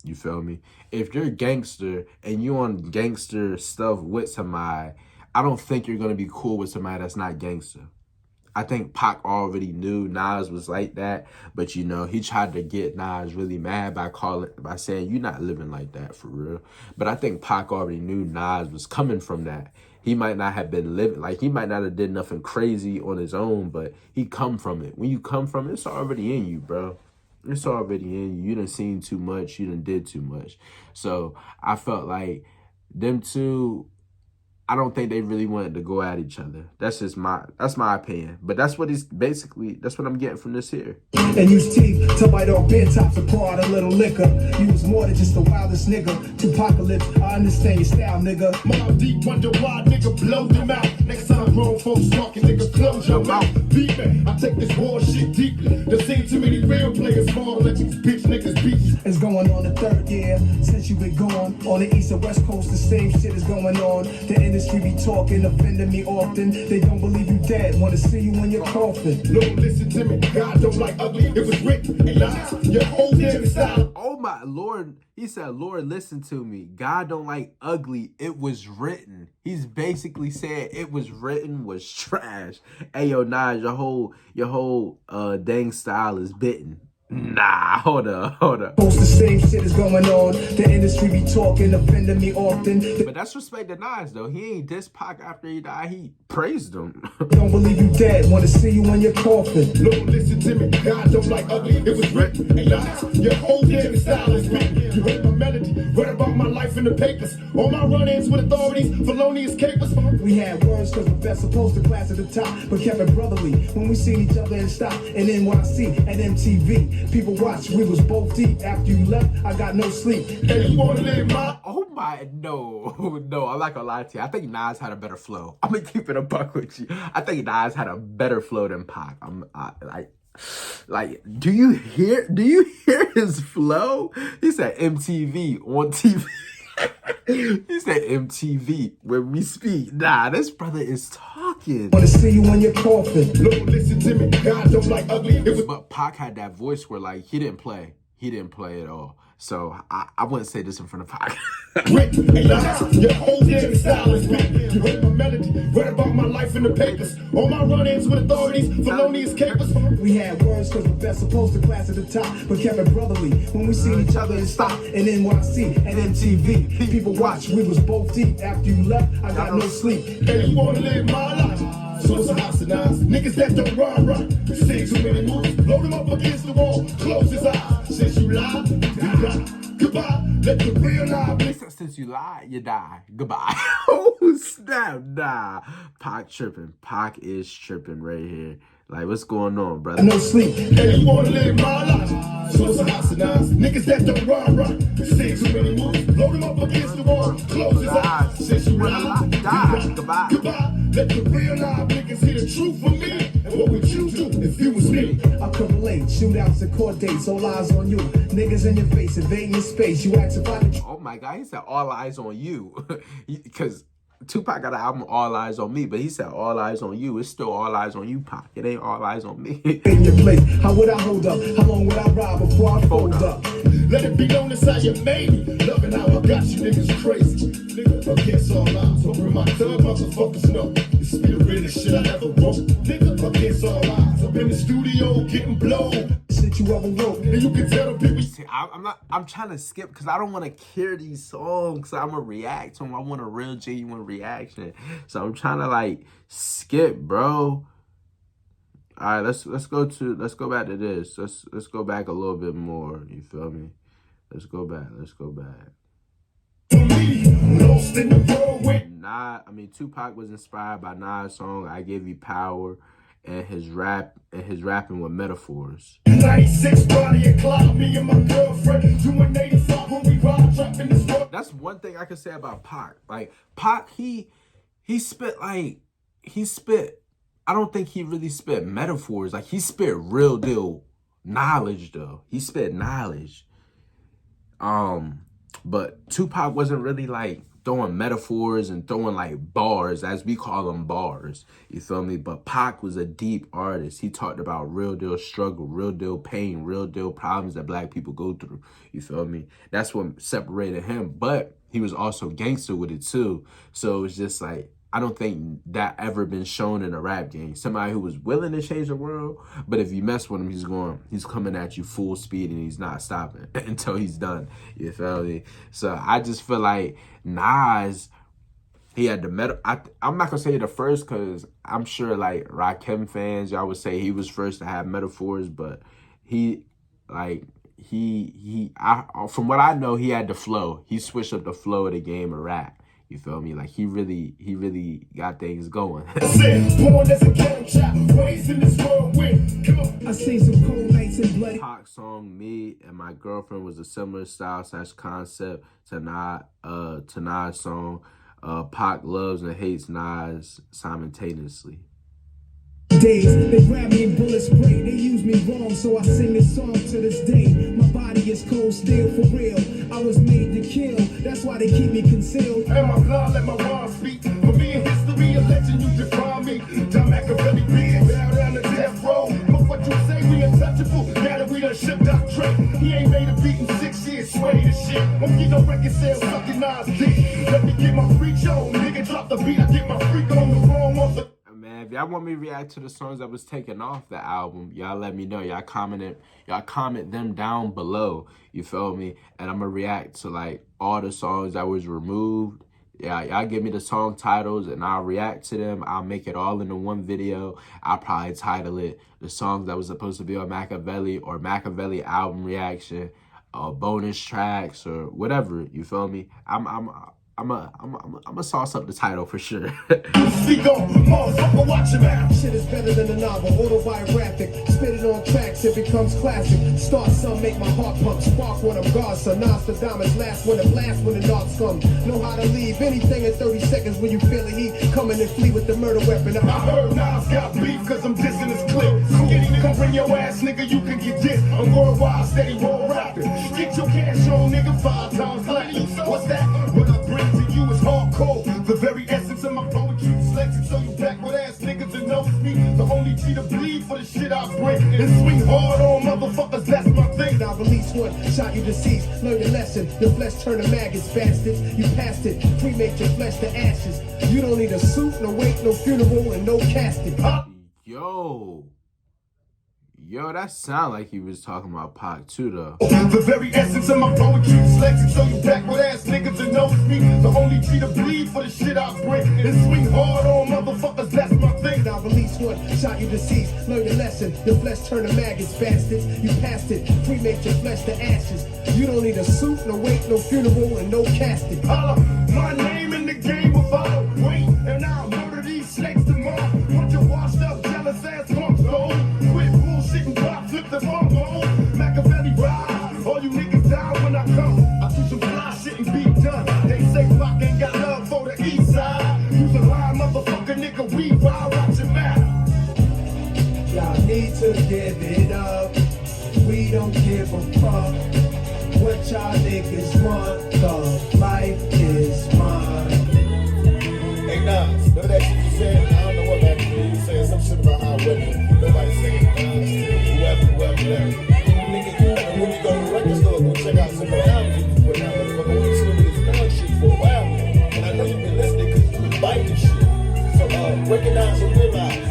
You feel me? If you're a gangster and you on gangster stuff with somebody, I don't think you're gonna be cool with somebody that's not gangster. I think Pac already knew Nas was like that, but you know, he tried to get Nas really mad by saying, "You're not living like that for real." But I think Pac already knew Nas was coming from that. He might not have been living, like he might not have did nothing crazy on his own, but he come from it. When you come from it, it's already in you, bro. It's already in you. You done seen too much. You done did too much. So I felt like them two, I don't think they really wanted to go at each other. That's my opinion. But that's what I'm getting from this here. And use teeth to bite off beer tops and pour out a little liquor. You was more than just the wildest nigga. Tupacalypse, I understand your style, nigga. Mob deep, wonder why, nigga, blow them out. Next time grown folks talking, nigga, close your mouth. Beeping, I take this war shit deeply. There's seen too many real players fall, let these bitch niggas beat you. It's going on the third year since you been gone. On the east and west coast, the same shit is going on. The industry be talking, offending me often. They don't believe you dead, wanna see you in your coffin. Lord, listen to me, God don't like ugly. It was written, and lies, your whole damn style. Oh my Lord, he said, Lord, listen to me. God don't like ugly. It was written. He's basically saying it was written was trash. Hey, yo, Nas, your whole dang style is bitten. Nah, hold up. The same shit is going on. The industry be talking, offending me often. But that's respect to Nas, though. He ain't diss Pac after he died. He praised him. Don't believe you dead, wanna see you in your coffin. Lord, listen to me, God don't like ugly. It was written, and lies, your whole damn style is written. You heard my melody, read about my life in the papers. All my run-ins with authorities, felonious capers. We had words cause we're best supposed to class at the top, but kept it brotherly when we seen each other in stock in NYC and MTV. People watch, we was both deep. After you left, I got no sleep. Hey, you wanna live my... Oh my, no, I'm not gonna lie to you. I think Nas had a better flow. I'm gonna keep it a buck with you. I think Nas had a better flow than Pac. Like, do you hear his flow? He said MTV on TV. He said MTV when we speak. Nah, this brother is talking. Wanna see you in your coffin. Lord, listen to me, God don't like ugly. But Pac had that voice where like he didn't play at all. So I wouldn't say this in front of Pac. Your whole damn style is written. You heard my melody, read about my life in the papers. All my run-ins with authorities, felonious capers. We had words cause we're best supposed to class at the top, but kept it brotherly when we seen each other in stock in NYC and MTV. People watch, we was both deep. After you left, I got no sleep. Hey, you wanna live my life? So it's a house of nines. Niggas that don't run right. See too many moves. Load him up against the wall. Close his eyes. Since you lied, you die. Goodbye. Let the real lie. Since you lie, you die. Goodbye. Oh, snap. Nah. Pac tripping. Pac is tripping right here. Like, what's going on, brother? No sleep. Hey, you wanna live my life? So it's a house of nines. Niggas that don't run right. See too many moves. Load him up against the wall. Close his eyes. Since you lied, you die. Goodbye. Goodbye. Let the real live niggas hear the truth from me. And what would you do if you was me? I could relate. Shootouts and court dates, all eyes on you. Niggas in your face, invading your space. You ask if I could. Oh my God, he said all eyes on you. Because Tupac got an album, All Eyes on Me, but he said all eyes on you. It's still all eyes on you, Pac. It ain't all eyes on me. In your place, how would I hold up? How long would I ride before I fold up? Let it be known that's how you made me. Loving how I got you niggas crazy. Nigga, against all odds. Over my thug motherfuckers know. This be the realest shit I ever wrote. Nigga, against all odds. Up in the studio getting blown. Shit you ever wrote. And you can tell the people. See, I'm trying to skip because I don't want to hear these songs. I'm going to react to them. I want a real genuine reaction. So I'm trying to like skip, bro. All right, let's go back to this. Let's go back a little bit more. You feel me? Let's go back. Tupac was inspired by Nas' song "I Give You Power" and his rapping with metaphors. 96 body and cloud, me and my girlfriend doing 85 when we ride trapping this world. That's one thing I can say about Pac. Like Pac, he spit. I don't think he really spit metaphors. Like he spit real deal knowledge though. He spit knowledge. But Tupac wasn't really like throwing metaphors and throwing like bars, as we call them bars. You feel me? But Pac was a deep artist. He talked about real deal struggle, real deal pain, real deal problems that black people go through. You feel me? That's what separated him. But he was also gangster with it too. So it's just like, I don't think that ever been shown in a rap game. Somebody who was willing to change the world, but if you mess with him, he's coming at you full speed and he's not stopping until he's done. You feel me? So I just feel like Nas, he had the metal. I'm not gonna say the first, because I'm sure like Rakim fans, y'all would say he was first to have metaphors, but from what I know, he had the flow. He switched up the flow of the game of rap. You feel me? Like he really got things going. I seen some cold nights and bloody. Pac song "Me and My Girlfriend" was a similar style / concept to Nas song. Pac loves and hates Nas simultaneously. Days, they grab me in bullet spray, they use me wrong, so I sing this song to this day. My body is cold steel for real. I was made to kill, that's why they keep me concealed. And my blood, let my rhyme speak. For me in history, a legend, you define me. John Macavelli, big, bow down to death row. But what you say, we untouchable. Now that we done shipped our trick. He ain't made a beat in 6 years, sway the shit. Won't get no record sales, sucking Nas dick. Let me get my freak show, nigga, drop the beat, I get my freak on the wrong off the... Man, if y'all want me to react to the songs that was taken off the album, y'all let me know. Y'all comment them down below. You feel me? And I'm gonna react to like all the songs that was removed. Yeah, y'all give me the song titles and I'll react to them. I'll make it all into one video. I'll probably title it the songs that was supposed to be on Macavelli or Macavelli album reaction, bonus tracks or whatever. You feel me? I'm a sauce up the title for sure. Speak on, motherfucker, watch your mouth. Shit is better than a novel, autobiographic. Spit it on tracks, it becomes classic. Start some, make my heart pump. Spark when I'm gone, so Nostradamus last when the blast when the knocks come. Know how to leave anything in 30 seconds when you feel the heat. Coming and flee with the murder weapon. I heard Nas got beef cause I'm dissing his clip. Come bring your ass, nigga, you can get this. I'm worldwide, steady roll rapping. Get your cash on, nigga, 5 times like. What's that? What I bring to you is hardcore. The very essence of my poetry dyslexic. So you backward ass niggas that know me. The only G to bleed for the shit I bring. And swing hard on motherfuckers, that's my thing. Now release one, shot you deceased. Learn your lesson. Your flesh turn to maggots, bastards. You passed it. Cremate your flesh to ashes. You don't need a suit, no wake, no funeral, and no casket. Yo, that sound like he was talking about Pac too, though. The very essence of my poetry dyslexic. So you backward ass niggas that know me. The only G to bleed for the shit I bring. And swing hard on motherfuckers, that's my thing. Now release one, shot you deceased. Learn your lesson. Your flesh turn to maggots, bastards. You passed it. Cremate your flesh to ashes. You don't need a suit, no wake, no funeral, and no casket. Holla, my name in the game without a wait. And I'll murder these snakes tomorrow. Bunch of washed up, jealous ass punks, though. Quit bullshit and pop, flip the bump, Macavelli ride. All you niggas die when I come. I do some fly shit and be done. They say Pac ain't got love for the east side. Use a line, motherfucker, nigga, we wild, watch your mouth. Y'all need to give it up. We don't give a fuck what y'all niggas want, cause life is mine. Hey, Nas, remember that shit you said? I don't know what back then. You said some shit about how women, nobody saying whoever. Nigga, when you go to the record store, go check out some of the albums you put out. Motherfucker, we still with this Nas shit for a while now. And I know you've been listening because you been biting shit. So, recognize and realize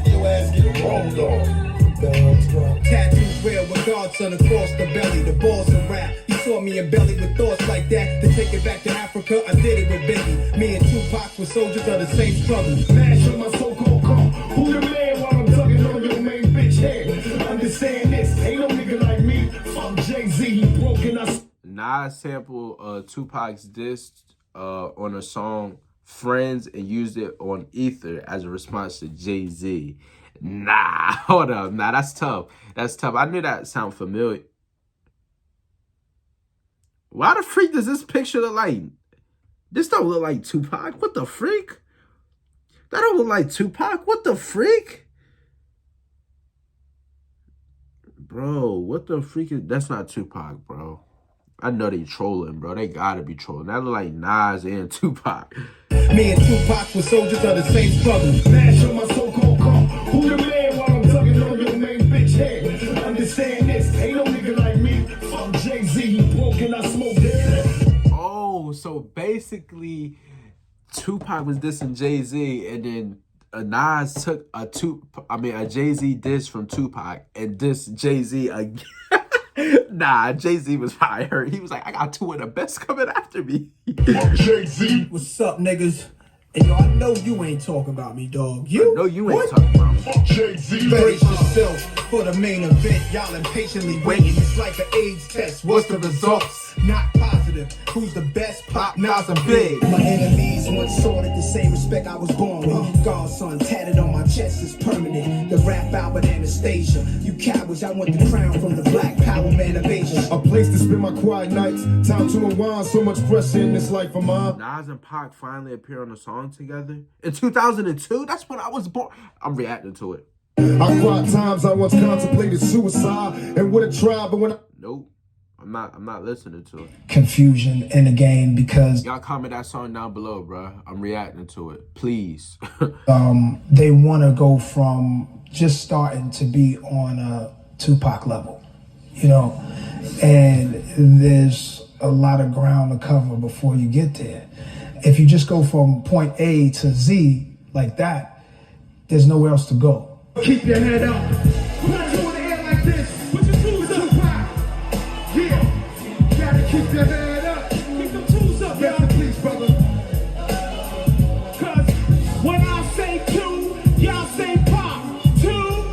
your ass get rolled on. Tattoos rare with godson across the belly, the balls of rap. You saw me in belly with thoughts like that. To take it back to Africa, I did it with Biggie. Me and Tupac were soldiers of the same struggle. Mash on my so-called car. Who the man while I'm tugging on your main bitch head? Understand this, ain't no nigga like me. Fuck Jay-Z, he broke and I... Nas sampled Tupac's diss on a song Friends and used it on Ether as a response to Jay-Z. Nah, hold up. Nah, that's tough. That's tough. I knew that sound familiar. Why the freak does this picture look like? This don't look like Tupac. What the freak? That don't look like Tupac. What the freak? Bro, what the freak is... That's not Tupac, bro. I know they trolling, bro. They gotta be trolling. That look like Nas and Tupac. Me and Tupac were soldiers of the same struggle. Smash on my so-called car. Who the man while I'm tugging on your main bitch head? Understand this, ain't no nigga like me. Fuck Jay-Z, he broke and I smoke dead. Oh, so basically Tupac was dissing Jay-Z, and then Nas took a Jay-Z diss from Tupac and dissed Jay-Z again. Nah, Jay-Z was fire. He was like, I got two of the best coming after me. Fuck Jay-Z. What's up, niggas? And yo, I know you ain't talking about me, dog. You? No, you ain't talking about me. Fuck Jay-Z. Brace yourself for the main event. Y'all impatiently waiting. It's like an AIDS test. What's the results? Not positive. Who's the best? Pop, Nas, and Big. My enemies once sought it the same respect I was born with. Godson tatted on my chest is permanent. The rap album Anastasia. You cowards, I want the crown from the Black Power Man of Asia. A place to spend my quiet nights. Time to unwind. So much pressure in this life of mine. Nas and Pac finally appear on a song together in 2002. That's when I was born. I'm reacting to it. I cried times I once contemplated suicide and would have tried, but when I... Nope. I'm not listening to it. Confusion in the game because y'all comment that song down below, bro. I'm reacting to it. Please. they want to go from just starting to be on a Tupac level, you know, and there's a lot of ground to cover before you get there. If you just go from point A to Z like that, there's nowhere else to go. Keep your head up. Put you in the air like this. Put your tools up. Yeah. Gotta keep your head up. Keep them tools up, y'all. Please, brother. Cause when I say two, y'all say pop. Two.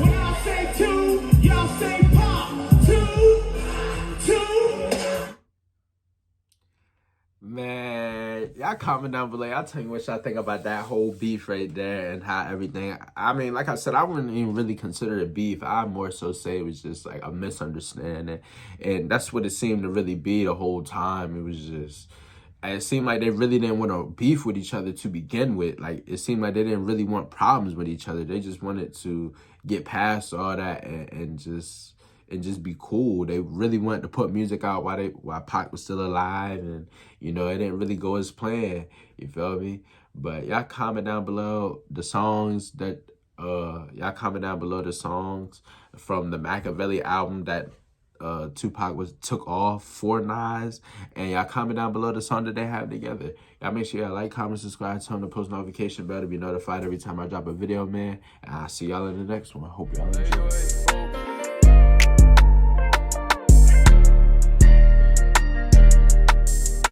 When I say two, y'all say pop. Two. Man, y'all comment down below. I'll tell you what y'all think about that whole beef right there and how everything. I mean, like I said, I wouldn't even really consider it beef. I more so say it was just like a misunderstanding. And that's what it seemed to really be the whole time. It was just, it seemed like they really didn't want to beef with each other to begin with. Like, it seemed like they didn't really want problems with each other. They just wanted to get past all that and just be cool. They really wanted to put music out while Pac was still alive, and you know, it didn't really go as planned. You feel me? But y'all comment down below the songs that from the Macavelli album that Tupac took off for Nas, and y'all comment down below the song that they have together. Y'all make sure y'all like, comment, subscribe, turn on the post notification bell to be notified every time I drop a video, man. And I'll see y'all in the next one. Hope y'all enjoy.